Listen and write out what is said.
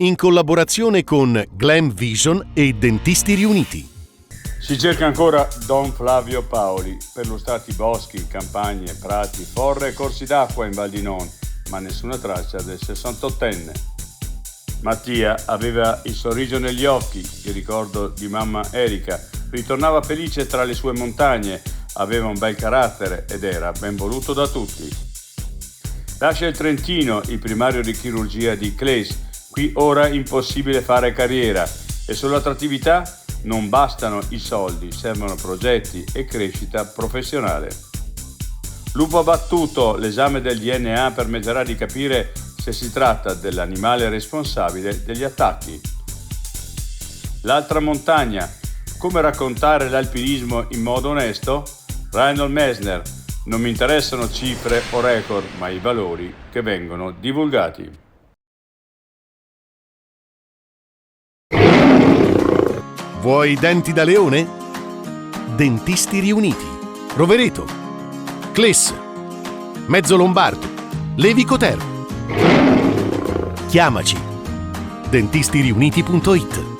in collaborazione con Glam Vision e Dentisti Riuniti. Si cerca ancora Don Flavio Paoli, perlustrati boschi, campagne, prati, forre e corsi d'acqua in Val di Non, ma nessuna traccia del 68enne. Mattia aveva il sorriso negli occhi, il ricordo di mamma Erika, ritornava felice tra le sue montagne, aveva un bel carattere ed era ben voluto da tutti. Lascia il Trentino, il primario di chirurgia di Claes, qui ora impossibile fare carriera e sull'attrattività non bastano i soldi, servono progetti e crescita professionale. Lupo abbattuto, l'esame del DNA permetterà di capire se si tratta dell'animale responsabile degli attacchi. L'altra montagna, come raccontare l'alpinismo in modo onesto? Reinhold Messner, non mi interessano cifre o record, ma i valori che vengono divulgati. Vuoi denti da leone? Dentisti Riuniti, Rovereto, Claes, Mezzo Lombardo, Levico Terme. Chiamaci. dentistiriuniti.it